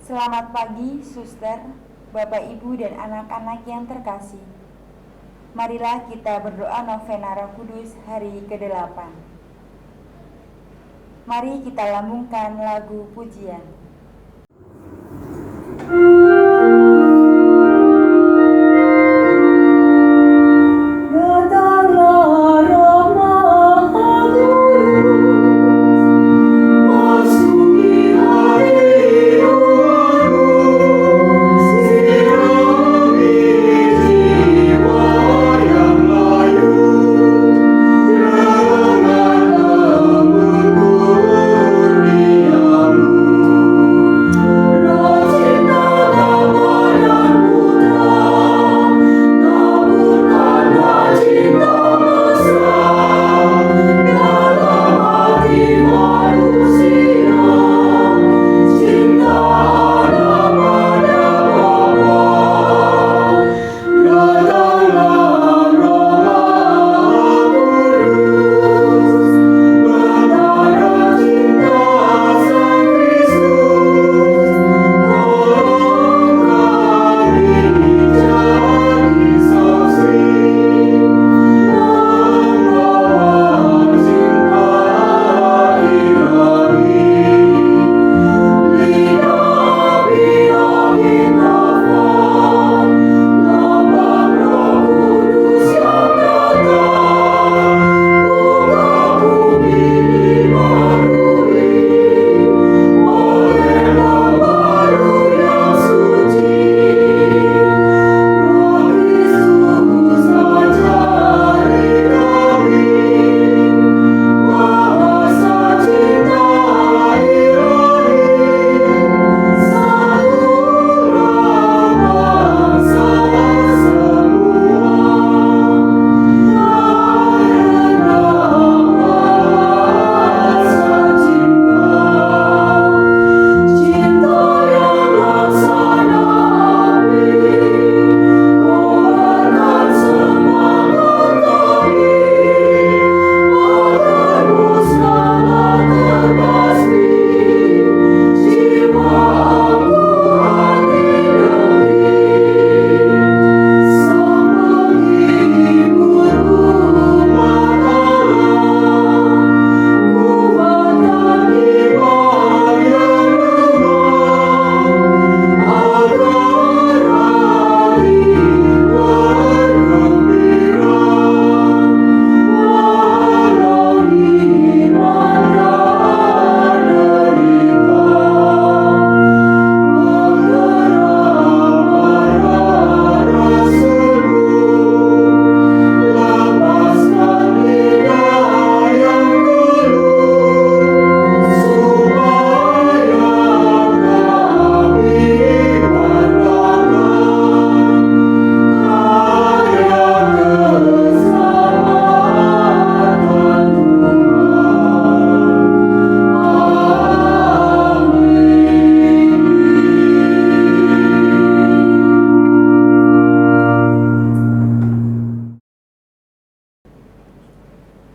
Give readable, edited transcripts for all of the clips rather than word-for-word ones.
Selamat pagi, suster, Bapak, Ibu, dan anak-anak yang terkasih. Marilah kita berdoa novena Roh Kudus hari ke-8. Mari kita lambungkan lagu pujian.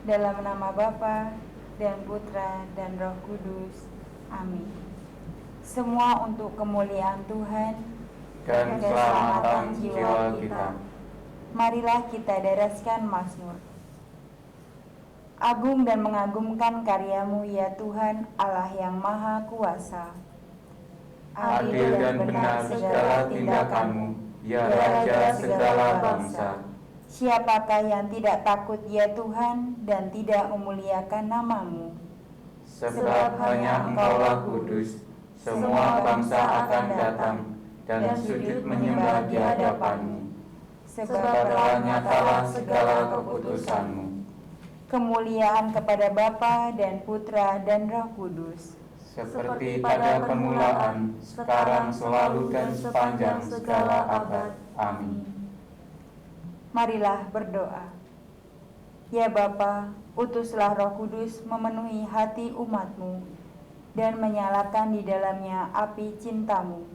Dalam nama Bapa dan Putra dan Roh Kudus. Amin. Semua untuk kemuliaan Tuhan dan keselamatan jiwa kita. Marilah kita daraskan Mazmur. Agung dan mengagumkan karya-Mu ya Tuhan, Allah yang Maha Kuasa. Adil dan benar segala tindakan-Mu, ya Raja segala bangsa. Siapakah yang tidak takut ya Tuhan dan tidak memuliakan nama-Mu? Sebab hanya Engkaulah kudus, semua bangsa akan datang dan sujud menyembah di hadapan-Mu. Sebab telah nyatalah segala keputusan-Mu. Kemuliaan kepada Bapa dan Putra dan Roh Kudus. Seperti pada permulaan, sekarang, selalu, dan sepanjang segala abad. Amin. Marilah berdoa. Ya Bapa, utuslah Roh Kudus memenuhi hati umat-Mu dan menyalakan di dalamnya api cinta-Mu.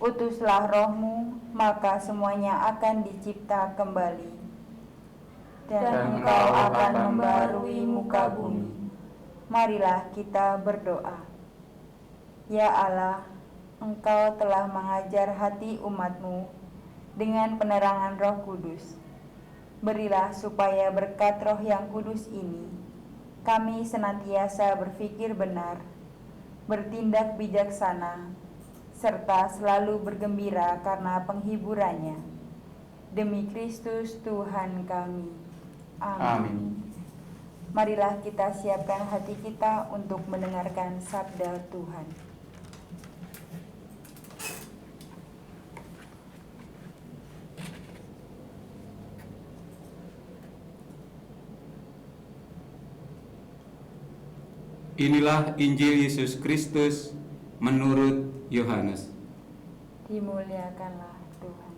Utuslah Roh-Mu, maka semuanya akan dicipta kembali. Dan Engkau akan membarui muka bumi. Marilah kita berdoa. Ya Allah, Engkau telah mengajar hati umat-Mu dengan penerangan Roh Kudus. Berilah supaya berkat Roh yang kudus ini, kami senantiasa berpikir benar, bertindak bijaksana, serta selalu bergembira karena penghiburannya. Demi Kristus Tuhan kami. Amin. Marilah kita siapkan hati kita untuk mendengarkan sabda Tuhan. Inilah Injil Yesus Kristus menurut Yohanes. Dimuliakanlah Tuhan.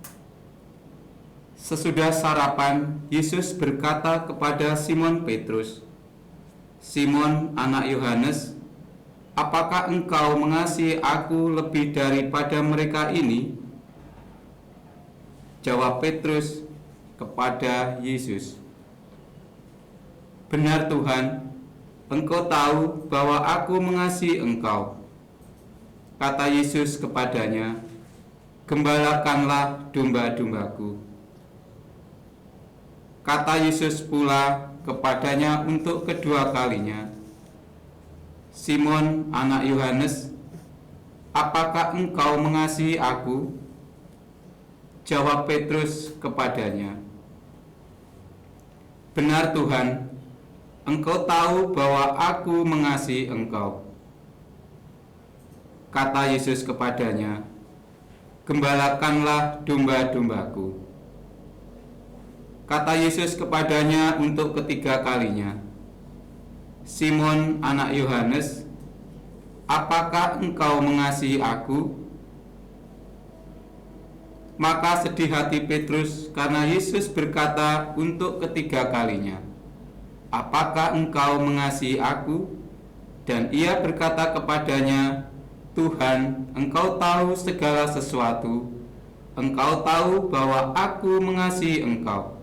Sesudah sarapan, Yesus berkata kepada Simon Petrus, "Simon, anak Yohanes, apakah engkau mengasihi aku lebih daripada mereka ini?" Jawab Petrus kepada Yesus, "Benar Tuhan, Engkau tahu bahwa aku mengasihi engkau." Kata Yesus kepadanya, "Gembalakanlah domba-dombaku." Kata Yesus pula kepadanya untuk kedua kalinya, "Simon, anak Yohanes, apakah engkau mengasihi aku?" Jawab Petrus kepadanya, "Benar Tuhan, Engkau tahu bahwa aku mengasihi engkau." Kata Yesus kepadanya, "Gembalakanlah domba-dombaku." Kata Yesus kepadanya untuk ketiga kalinya, "Simon, anak Yohanes, apakah engkau mengasihi aku?" Maka sedih hati Petrus karena Yesus berkata untuk ketiga kalinya, "Apakah engkau mengasihi aku?" Dan ia berkata kepadanya, "Tuhan, Engkau tahu segala sesuatu. Engkau tahu bahwa aku mengasihi Engkau."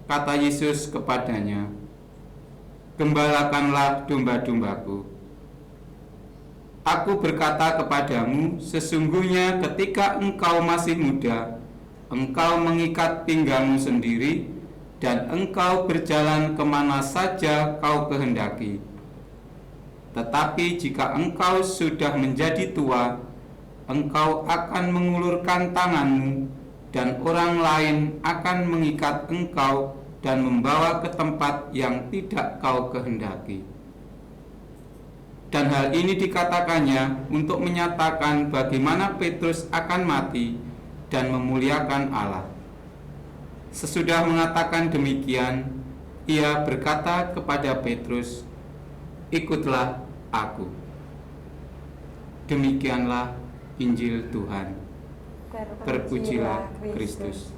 Kata Yesus kepadanya, "Gembalakanlah domba-dombaku. Aku berkata kepadamu, sesungguhnya ketika engkau masih muda, engkau mengikat pinggangmu sendiri, dan engkau berjalan kemana saja kau kehendaki. Tetapi jika engkau sudah menjadi tua, engkau akan mengulurkan tanganmu, dan orang lain akan mengikat engkau dan membawa ke tempat yang tidak kau kehendaki." Dan hal ini dikatakannya untuk menyatakan bagaimana Petrus akan mati dan memuliakan Allah. Sesudah mengatakan demikian, ia berkata kepada Petrus, "Ikutlah aku." Demikianlah Injil Tuhan. Terpujilah Kristus.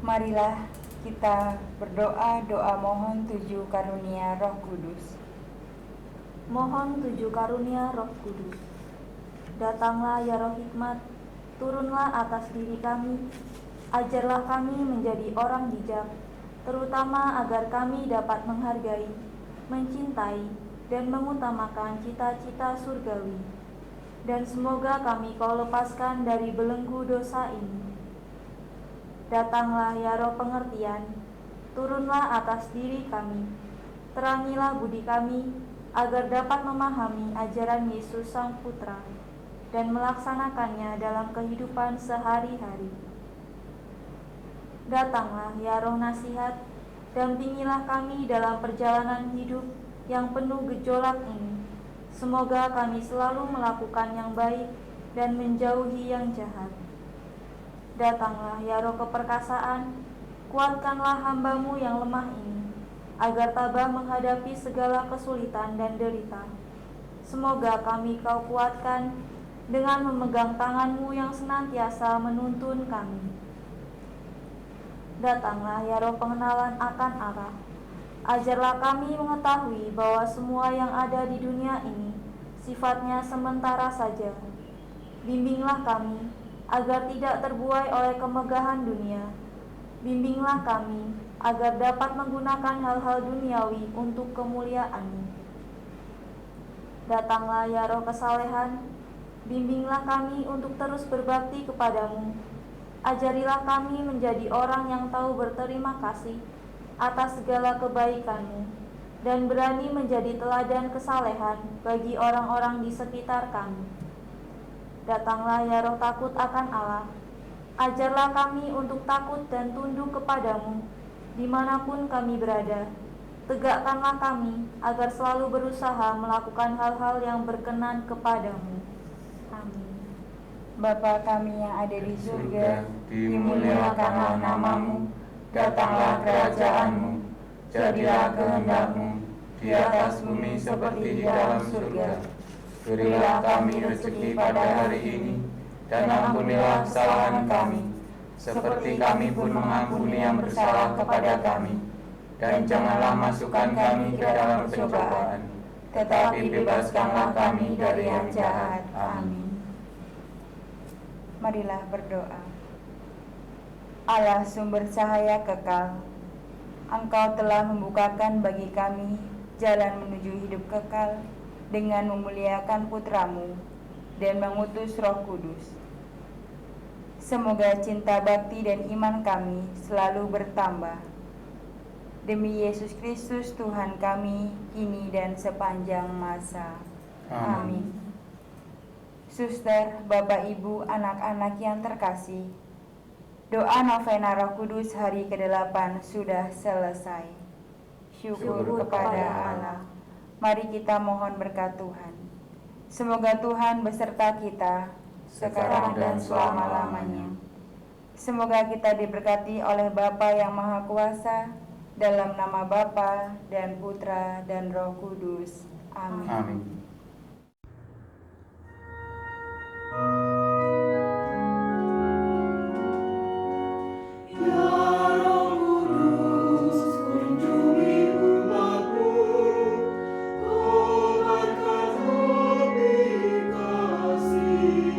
Marilah kita berdoa doa mohon 7 karunia Roh Kudus. Mohon 7 karunia Roh Kudus. Datanglah ya Roh Hikmat, turunlah atas diri kami, ajarlah kami menjadi orang bijak, terutama agar kami dapat menghargai, mencintai, dan mengutamakan cita-cita surgawi. Dan semoga kami Kau lepaskan dari belenggu dosa ini. Datanglah ya Roh pengertian, turunlah atas diri kami, terangilah budi kami, agar dapat memahami ajaran Yesus Sang Putra, dan melaksanakannya dalam kehidupan sehari-hari. Datanglah ya Roh nasihat, dampingilah kami dalam perjalanan hidup yang penuh gejolak ini. Semoga kami selalu melakukan yang baik dan menjauhi yang jahat. Datanglah ya Roh keperkasaan, kuatkanlah hamba-Mu yang lemah ini, agar tabah menghadapi segala kesulitan dan derita. Semoga kami Kau kuatkan dengan memegang tangan-Mu yang senantiasa menuntun kami. Datanglah ya Roh pengenalan akan Allah, ajarlah kami mengetahui bahwa semua yang ada di dunia ini sifatnya sementara saja. Bimbinglah kami agar tidak terbuai oleh kemegahan dunia. Bimbinglah kami, agar dapat menggunakan hal-hal duniawi untuk kemuliaan-Mu. Datanglah ya Roh kesalehan, bimbinglah kami untuk terus berbakti kepadamu. Ajarilah kami menjadi orang yang tahu berterima kasih atas segala kebaikan-Mu, dan berani menjadi teladan kesalehan bagi orang-orang di sekitar kami. Datanglah ya Roh takut akan Allah, ajarlah kami untuk takut dan tunduk kepadamu dimanapun kami berada. Tegakkanlah kami agar selalu berusaha melakukan hal-hal yang berkenan kepadamu. Amin. Bapa kami yang ada di surga, dimuliakanlah nama-Mu, datanglah kerajaan-Mu, jadilah kehendak-Mu di atas bumi seperti di dalam surga. Berilah kami rezeki pada hari ini, dan ampunilah kesalahan kami, seperti kami pun mengampuni yang bersalah kepada kami. Dan janganlah masukkan kami ke dalam pencobaan, tetapi bebaskanlah kami dari yang jahat. Amin. Marilah berdoa. Allah sumber cahaya kekal, Engkau telah membukakan bagi kami jalan menuju hidup kekal dengan memuliakan Putra-Mu dan mengutus Roh Kudus. Semoga cinta bakti dan iman kami selalu bertambah. Demi Yesus Kristus Tuhan kami, kini dan sepanjang masa. Amin. Suster, Bapak, Ibu, anak-anak yang terkasih, doa novena Roh Kudus hari ke-8 sudah selesai. Syukur kepada Allah. Mari kita mohon berkat Tuhan. Semoga Tuhan beserta kita sekarang dan selama-lamanya. Semoga kita diberkati oleh Bapa yang Maha Kuasa, dalam nama Bapa dan Putra dan Roh Kudus. Amin. Amin. Kasih